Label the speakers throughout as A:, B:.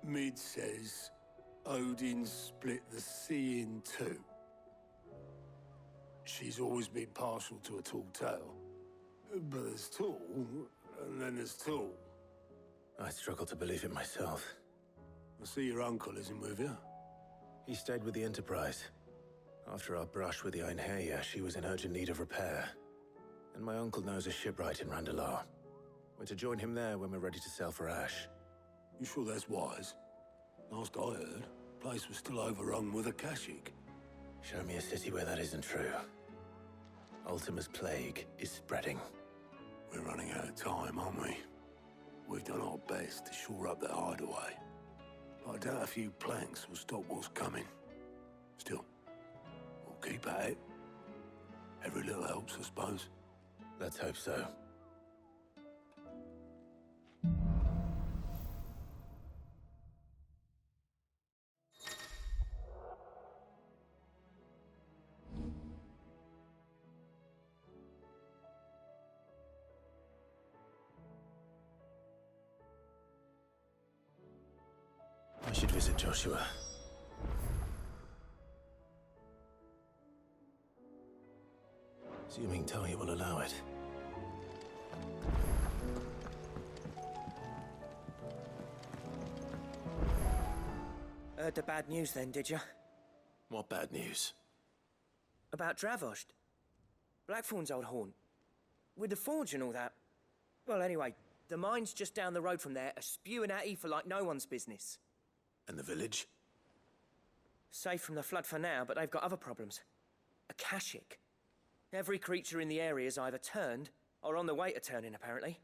A: Mid says Odin split the sea in two. She's always been partial to a tall tale. But there's tall, and then there's tall.
B: I struggle to believe it myself.
A: I see your uncle isn't with you.
B: He stayed with the Enterprise. After our brush with the Heir, she was in urgent need of repair. And my uncle knows a shipwright in Randalar. We're to join him there when we're ready to sail for Ash.
A: You sure that's wise? Last I heard, the place was still overrun with Akashic.
B: Show me a city where that isn't true. Ultima's plague is spreading.
A: We're running out of time, aren't we? We've done our best to shore up that hideaway. But I doubt a few planks will stop what's coming. Still, we'll keep at it. Every little helps, I suppose.
B: Let's hope so. I should visit Joshua. Assuming Talia will allow it.
C: Heard the bad news then, did you?
B: What bad news?
C: About Dravost. Blackthorn's old haunt. With the forge and all that. Well, anyway, the mines just down the road from there are spewing out ether like no one's business.
B: And the village?
C: Safe from the flood for now, but they've got other problems. Akashic. Every creature in the area is either turned, or on the way to turning, apparently.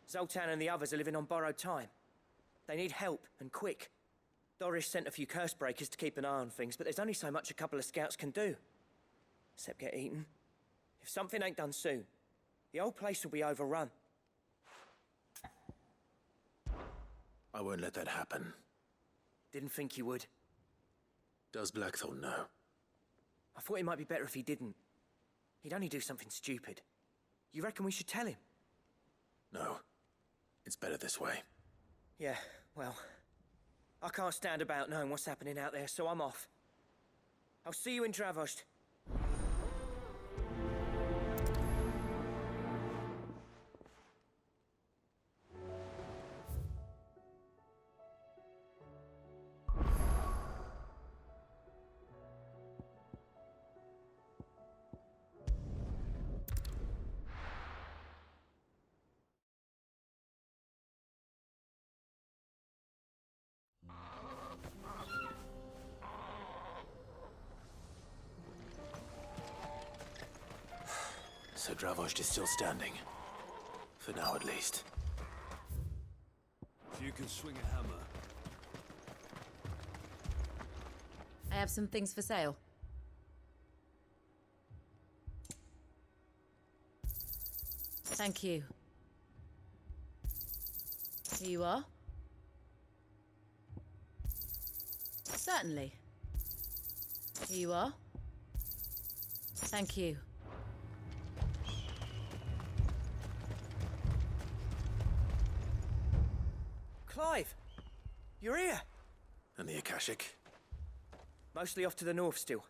C: Zoltan and the others are living on borrowed time. They need help, and quick. Doris sent a few curse breakers to keep an eye on things, but there's only so much a couple of scouts can do. Except get eaten. If something ain't done soon, the old place will be overrun.
B: I won't let that happen.
C: Didn't think you would.
B: Does Blackthorn know?
C: I thought it might be better if he didn't. He'd only do something stupid. You reckon we should tell him?
B: No. It's better this way.
C: Yeah, well, I can't stand about knowing what's happening out there, so I'm off. I'll see you in Dravost.
B: So Dravost is still standing. For now, at least.
A: If you can swing a hammer.
D: I have some things for sale. Thank you. Here you are. Certainly. Here you are. Thank you.
C: Clive! You're here!
B: And the Akashic?
C: Mostly off to the north still.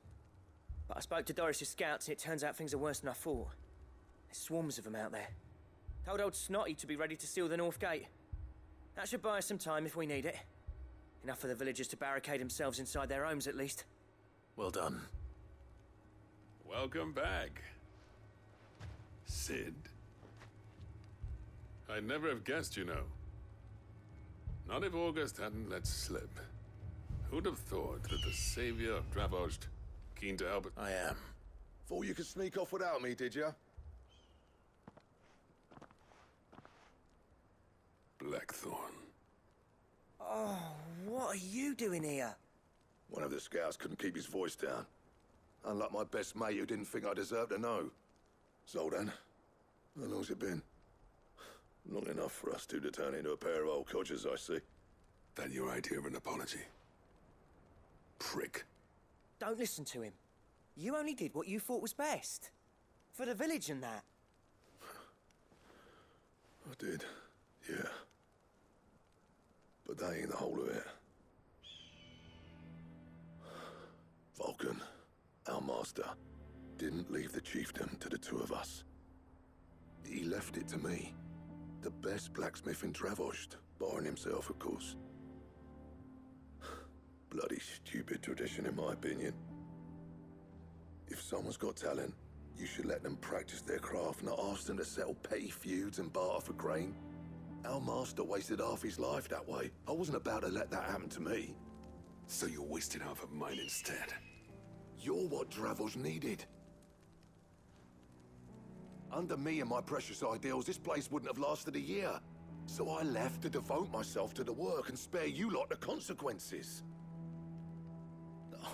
C: But I spoke to Doris's scouts and it turns out things are worse than I thought. There's swarms of them out there. Told old Snotty to be ready to seal the north gate. That should buy us some time if we need it. Enough for the villagers to barricade themselves inside their homes at least.
B: Well done.
E: Welcome back, Sid. I'd never have guessed, you know. Not if August hadn't let slip. Who'd have thought that the savior of Dravost, keen to help it?
B: I am.
F: Thought you could sneak off without me, did you?
E: Blackthorn.
C: Oh, what are you doing here?
F: One of the scouts couldn't keep his voice down. Unlike my best mate who didn't think I deserved to know. Zoltan, how long's it been? Long enough for us two to turn into a pair of old codgers, I see.
E: That your idea of an apology? Prick.
C: Don't listen to him. You only did what you thought was best. For the village and that.
F: I did, yeah. But that ain't the whole of it. master didn't leave the chiefdom to the two of us. He left it to me, the best blacksmith in Dravost, barring himself, of course. Bloody stupid tradition, in my opinion. If someone's got talent, you should let them practice their craft, not ask them to settle petty feuds and barter for grain. Our master wasted half his life that way. I wasn't about to let that happen to me.
E: So you wasted half of mine instead.
F: You're what Dravost needed. Under me and my precious ideals, this place wouldn't have lasted a year. So I left to devote myself to the work and spare you lot the consequences.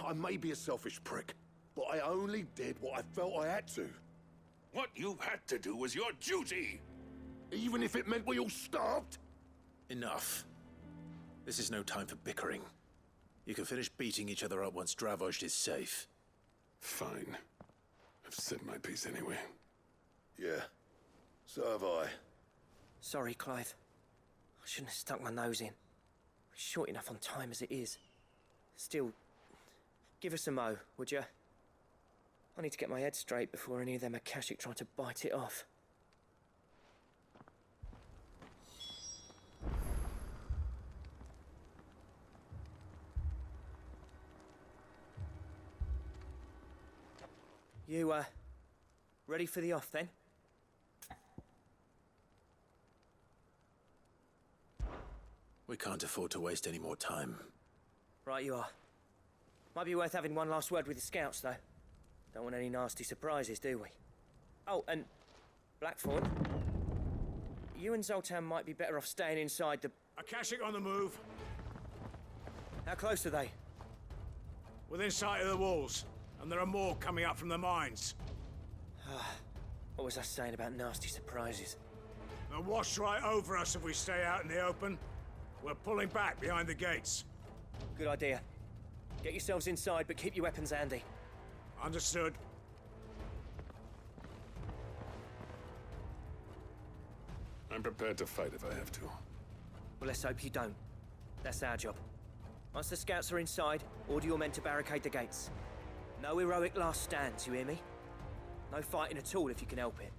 F: I may be a selfish prick, but I only did what I felt I had to.
E: What you had to do was your duty!
F: Even if it meant we all starved?
B: Enough. This is no time for bickering. You can finish beating each other up once Dravost is safe.
E: Fine. I've said my piece anyway.
F: Yeah, so have I.
C: Sorry, Clive. I shouldn't have stuck my nose in. We're short enough on time as it is. Still, give us a mo, would you? I need to get my head straight before any of them Akashic try to bite it off. You, ready for the off, then?
B: We can't afford to waste any more time.
C: Right you are. Might be worth having one last word with the scouts, though. Don't want any nasty surprises, do we? Oh, and Blackthorn, you and Zoltan might be better off staying inside the...
G: Akashic on the move.
C: How close are they?
G: Within sight of the walls. And there are more coming up from the mines.
C: What was I saying about nasty surprises?
G: They'll wash right over us if we stay out in the open. We're pulling back behind the gates.
C: Good idea. Get yourselves inside, but keep your weapons handy.
G: Understood.
E: I'm prepared to fight if I have to.
C: Well, let's hope you don't. That's our job. Once the scouts are inside, order your men to barricade the gates. No heroic last stands, you hear me? No fighting at all if you can help it.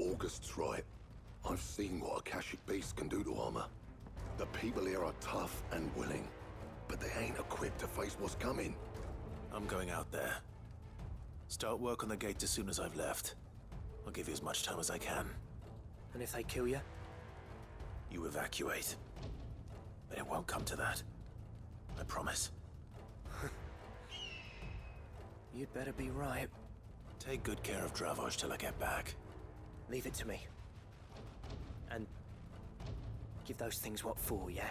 F: August's right. I've seen what Akashic beasts can do to armor. The people here are tough and willing, but they ain't equipped to face what's coming.
B: I'm going out there. Start work on the gate as soon as I've left. I'll give you as much time as I can.
C: And if they kill you?
B: You evacuate. But it won't come to that. I promise.
C: You'd better be right.
B: Take good care of Dravost till I get back.
C: Leave it to me. And give those things what for, yeah?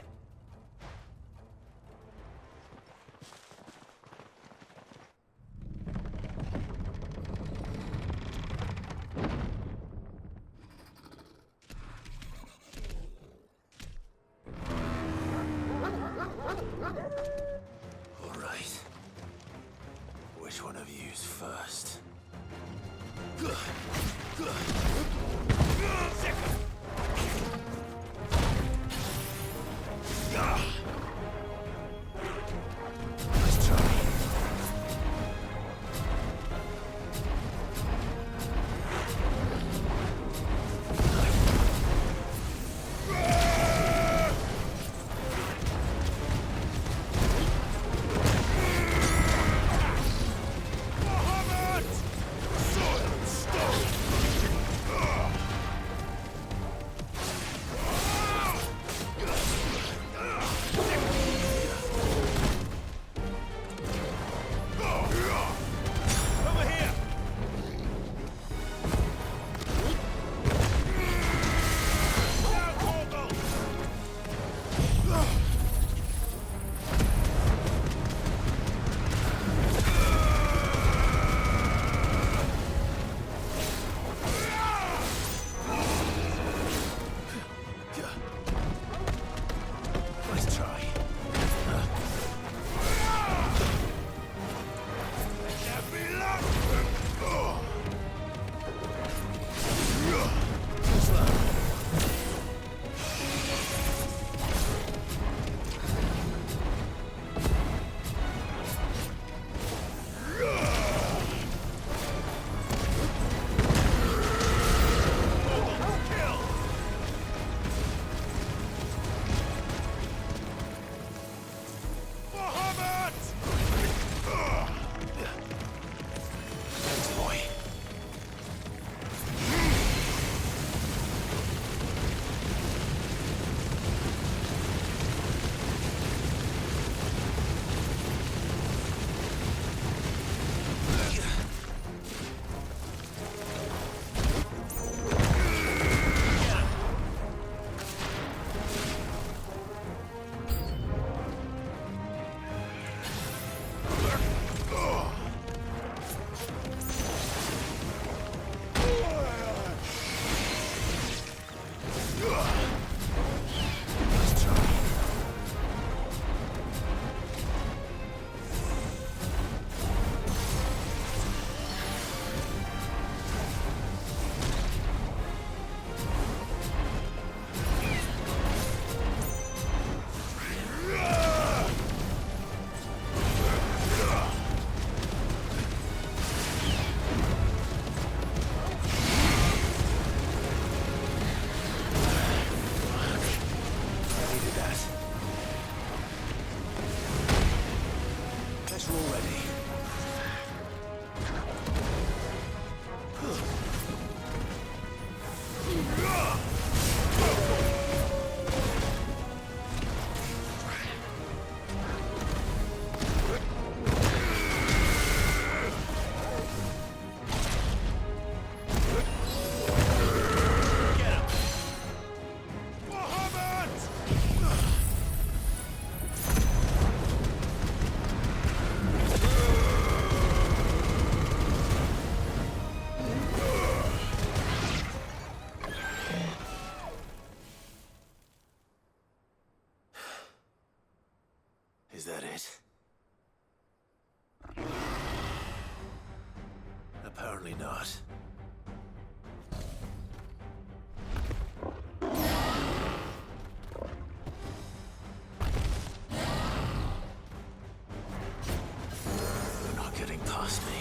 B: All right. Which one of you's first? Nice try. Is that it? Apparently not. You're not getting past me.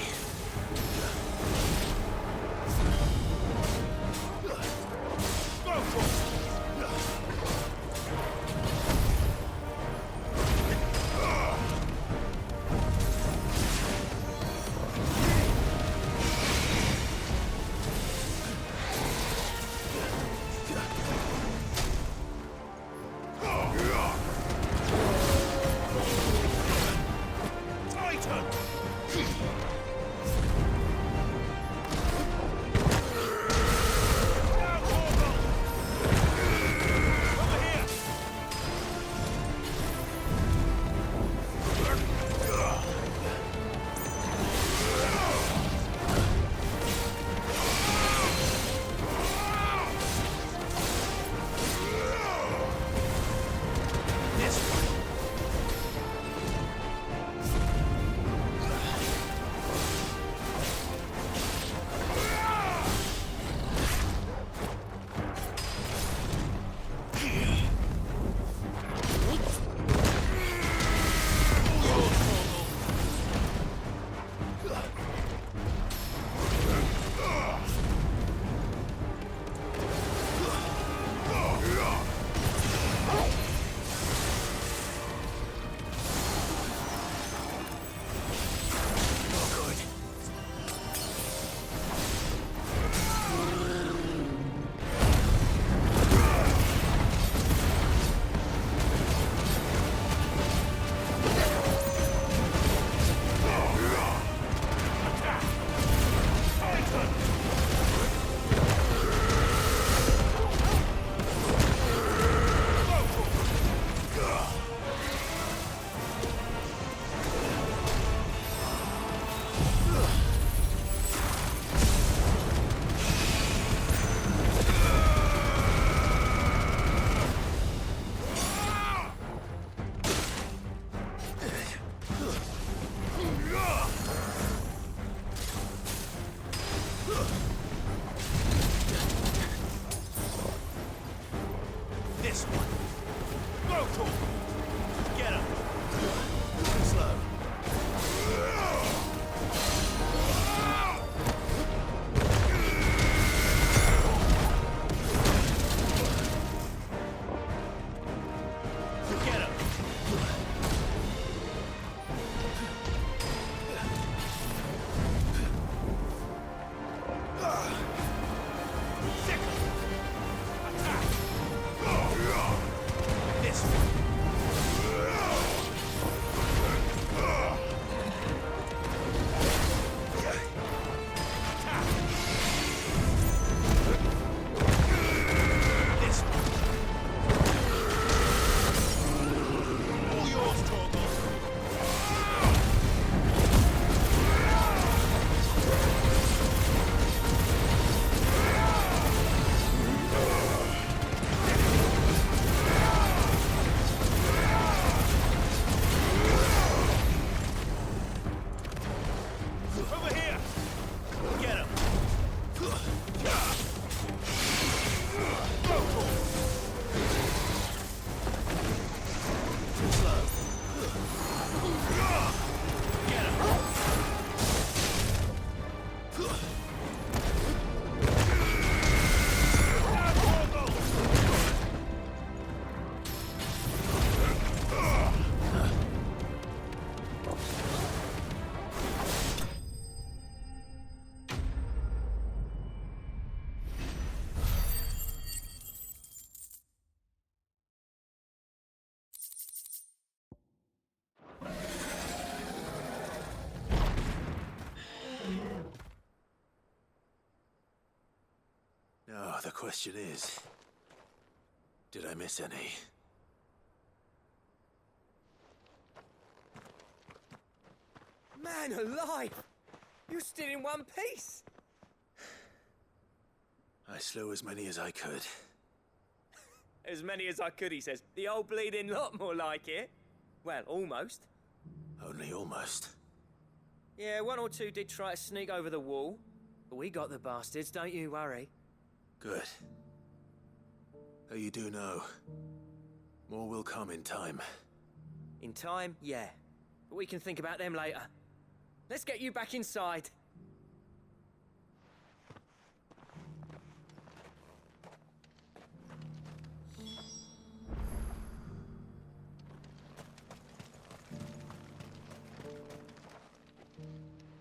B: Now, the question is, did I miss any?
C: Man alive! You're still in one piece!
B: I slew as many as I could.
C: As many as I could, he says. The old bleeding lot, more like it. Well, almost.
B: Only almost.
C: Yeah, one or two did try to sneak over the wall, but we got the bastards, don't you worry.
B: Good. Though you do know, more will come in time.
C: In time, yeah. But we can think about them later. Let's get you back inside.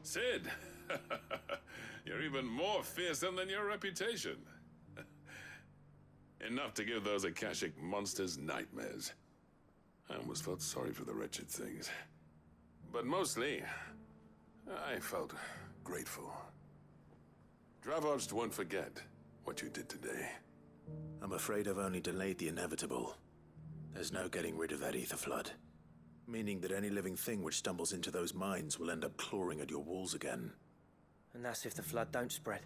E: Sid! You're even more fearsome than your reputation. Enough to give those Akashic monsters nightmares. I almost felt sorry for the wretched things. But mostly, I felt grateful. Dravoged won't forget what you did today.
B: I'm afraid I've only delayed the inevitable. There's no getting rid of that ether flood. Meaning that any living thing which stumbles into those mines will end up clawing at your walls again.
C: And that's if the flood don't spread.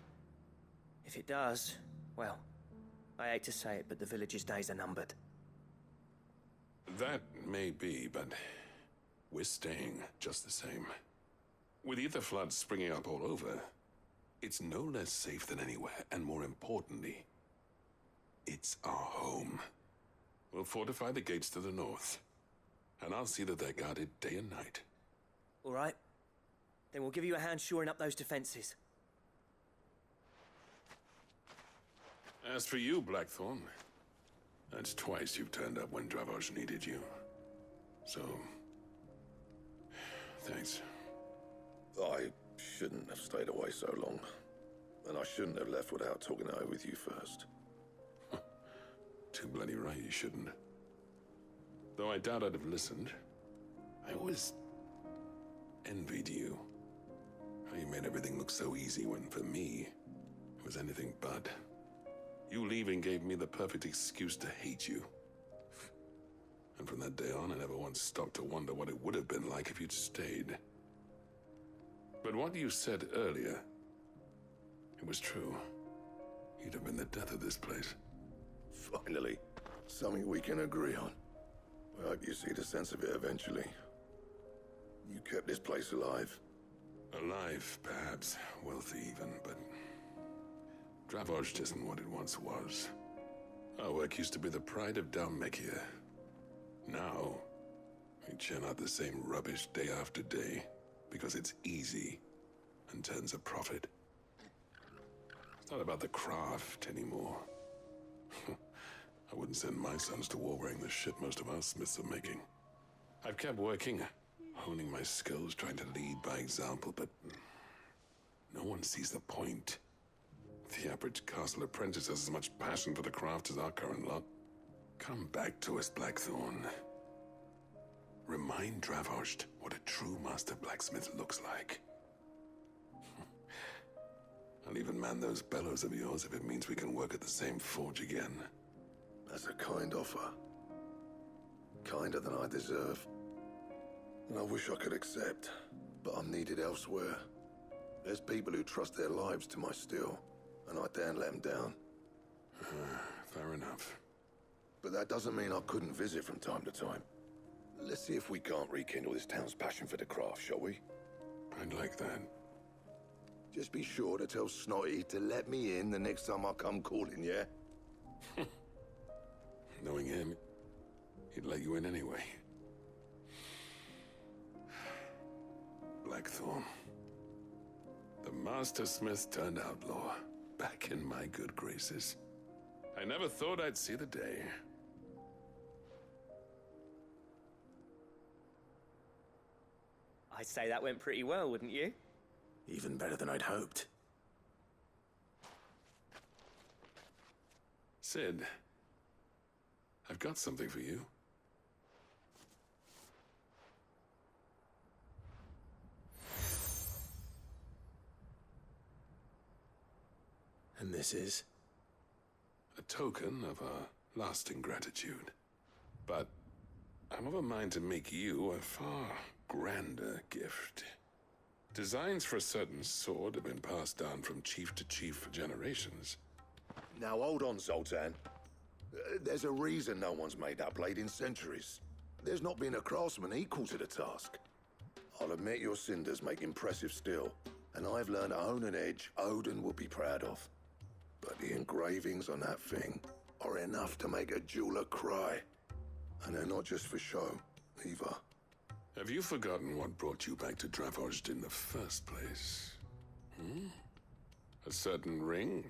C: If it does, well, I hate to say it, but the village's days are numbered.
E: That may be, but we're staying just the same. With ether floods springing up all over, it's no less safe than anywhere, and more importantly, it's our home. We'll fortify the gates to the north, and I'll see that they're guarded day and night.
C: All right. Then we'll give you a hand shoring up those defenses.
E: As for you, Blackthorn, that's twice you've turned up when Dravoj needed you. So, thanks.
F: I shouldn't have stayed away so long. And I shouldn't have left without talking it over with you first.
E: Too bloody right you shouldn't. Though I doubt I'd have listened. I always envied you. How you made everything look so easy when, for me, it was anything but. You leaving gave me the perfect excuse to hate you. And from that day on, I never once stopped to wonder what it would have been like if you'd stayed. But what you said earlier, it was true. You'd have been the death of this place.
F: Finally, something we can agree on. I hope you see the sense of it eventually. You kept this place alive.
E: Alive, perhaps. Wealthy even, but Dravoj isn't what it once was. Our work used to be the pride of Dalmekia. Now, we churn out the same rubbish day after day because it's easy and turns a profit. It's not about the craft anymore. I wouldn't send my sons to war wearing the shit most of our smiths are making. I've kept working, honing my skills, trying to lead by example, but no one sees the point. The average castle apprentice has as much passion for the craft as our current lot. Come back to us, Blackthorn. Remind Dravoj what a true master blacksmith looks like. I'll even man those bellows of yours if it means we can work at the same forge again.
F: That's a kind offer. Kinder than I deserve. And I wish I could accept, but I'm needed elsewhere. There's people who trust their lives to my steel, and I daren't let them down.
E: Fair enough.
F: But that doesn't mean I couldn't visit from time to time. Let's see if we can't rekindle this town's passion for the craft, shall we?
E: I'd like that.
F: Just be sure to tell Snotty to let me in the next time I come calling, yeah?
E: Knowing him, he'd let you in anyway. Blackthorn. The Master Smith turned outlaw, back in my good graces. I never thought I'd see the day.
C: I'd say that went pretty well, wouldn't you?
B: Even better than I'd hoped.
E: Sid, I've got something for you.
B: And this is?
E: A token of our lasting gratitude. But I'm of a mind to make you a far grander gift. Designs for a certain sword have been passed down from chief to chief for generations.
F: Now hold on, Zoltan. There's a reason no one's made that blade in centuries. There's not been a craftsman equal to the task. I'll admit your cinders make impressive steel, and I've learned to own an edge Odin will be proud of. But the engravings on that thing are enough to make a jeweler cry. And they're not just for show, either.
E: Have you forgotten what brought you back to Dravozd in the first place? A certain ring?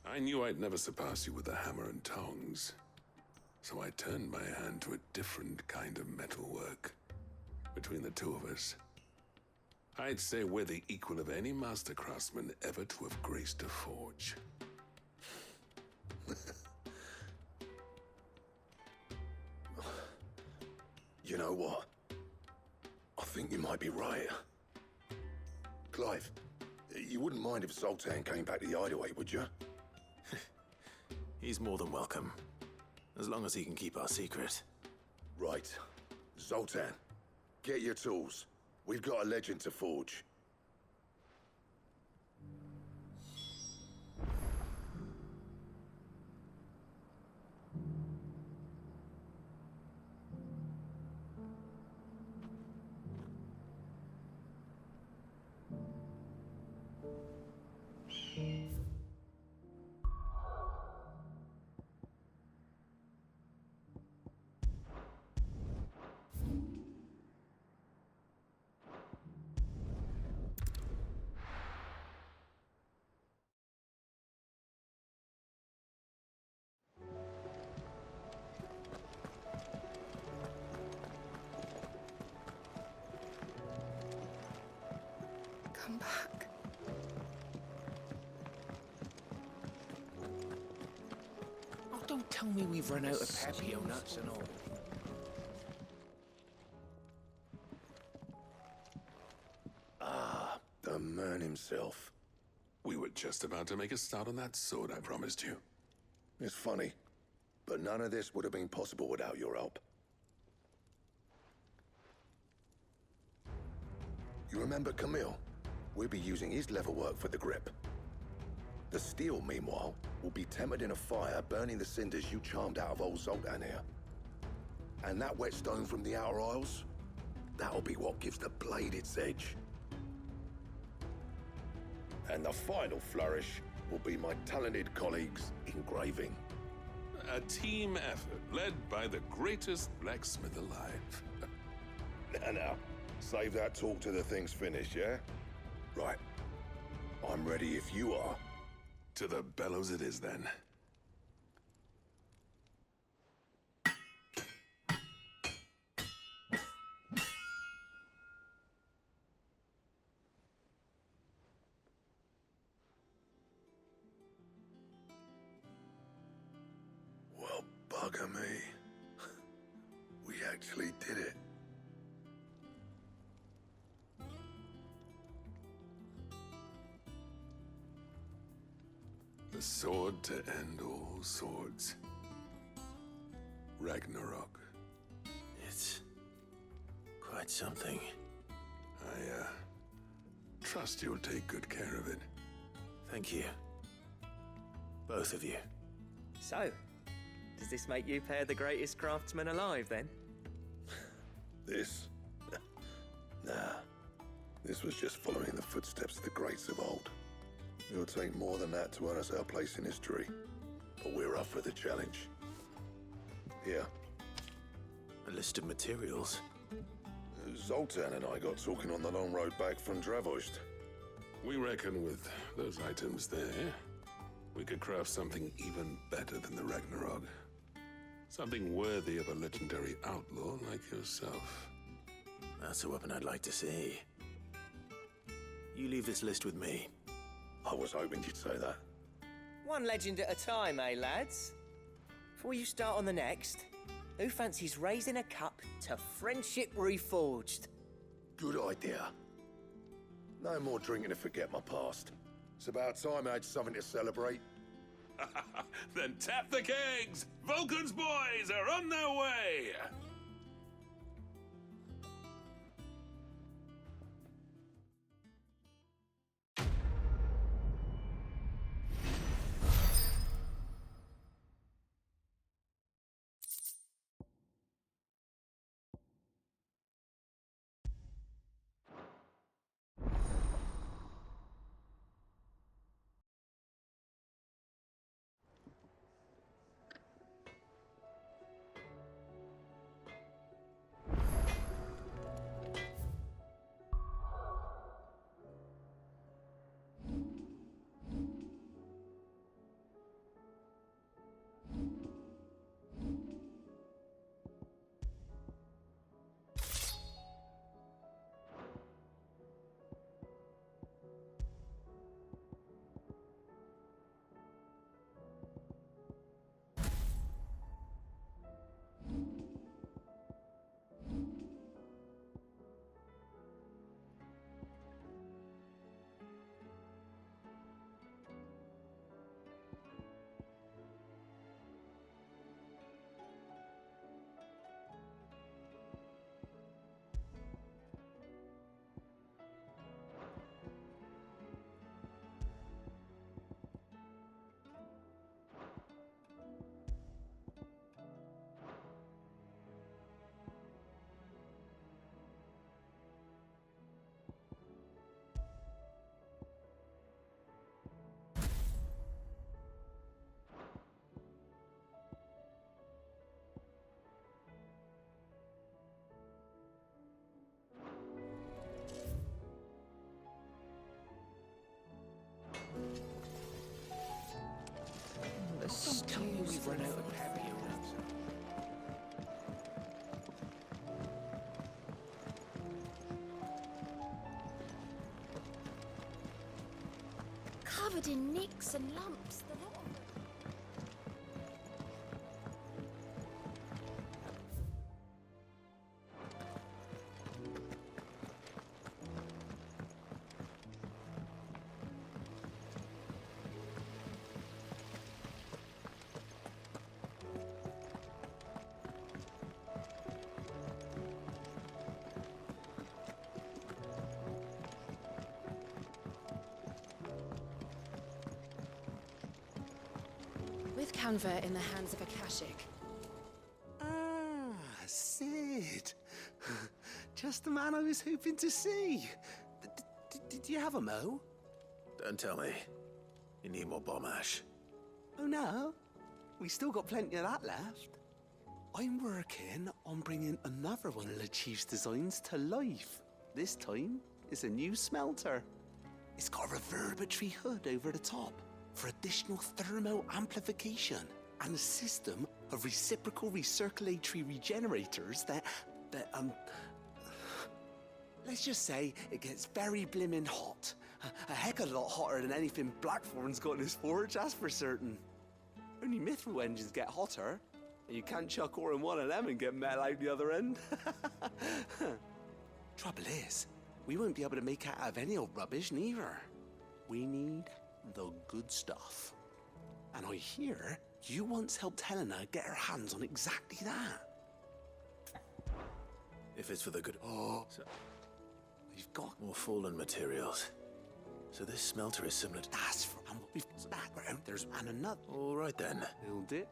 E: I knew I'd never surpass you with the hammer and tongs. So I turned my hand to a different kind of metalwork. Between the two of us, I'd say we're the equal of any master craftsman ever to have graced a forge.
F: You know what? I think you might be right. Clive, you wouldn't mind if Zoltan came back to the hideaway, would you?
B: He's more than welcome. As long as he can keep our secret.
F: Right. Zoltan, get your tools. We've got a legend to forge.
H: Come back.
C: Oh, don't tell me we've run out of Papio nuts and all.
F: Ah, the man himself.
E: We were just about to make a start on that sword I promised you.
F: It's funny, but none of this would have been possible without your help. You remember Camille? We'll be using his leatherwork for the grip. The steel, meanwhile, will be tempered in a fire, burning the cinders you charmed out of old Zoltan here. And that whetstone from the Outer Isles, that'll be what gives the blade its edge. And the final flourish will be my talented colleagues' engraving.
E: A team effort led by the greatest blacksmith alive.
F: Now, save that talk till the thing's finished, yeah? Right. I'm ready if you are.
E: To the bellows it is, then.
F: Well, bugger me. We actually did it.
E: The sword to end all swords. Ragnarok.
B: It's quite something.
E: I, trust you'll take good care of it.
B: Thank you. Both of you.
C: So, does this make you pair the greatest craftsman alive, then?
F: This? Nah. This was just following the footsteps of the greats of old. It'll take more than that to earn us our place in history. But we're up for the challenge. Here.
B: A list of materials.
F: Zoltan and I got talking on the long road back from Dravozd.
E: We reckon with those items there, we could craft something even better than the Ragnarok. Something worthy of a legendary outlaw like yourself.
B: That's a weapon I'd like to see. You leave this list with me.
F: I was hoping you'd say that.
C: One legend at a time, eh, lads? Before you start on the next, who fancies raising a cup to friendship reforged?
F: Good idea. No more drinking to forget my past. It's about time I had something to celebrate.
E: Then tap the kegs! Vulcan's boys are on their way!
C: we've run out of pepper, you know.
I: Covered in nicks and lumps, the lot of them.
H: With Canva in the hands of Akashic.
J: Ah, Sid. Just the man I was hoping to see. Did you have a mo?
B: Don't tell me. You need more bomb ash.
J: Oh no, we still got plenty of that left. I'm working on bringing another one of the Chief's designs to life. This time, it's a new smelter. It's got a reverberatory hood over the top for additional thermal amplification and a system of reciprocal recirculatory regenerators that let's just say it gets very blimmin' hot. A heck of a lot hotter than anything Blackthorn's got in his forge, that's for certain. Only mithril engines get hotter, and you can't chuck ore in one of them and get metal out the other end. Trouble is, we won't be able to make it out of any old rubbish, neither. We need the good stuff. And I hear you once helped Helena get her hands on exactly that.
B: If it's for the good...
J: So, you've got...
B: More fallen materials. So this smelter is similar to...
J: That's for... And we've got that round. There's... And another...
B: All right then.
J: Build it.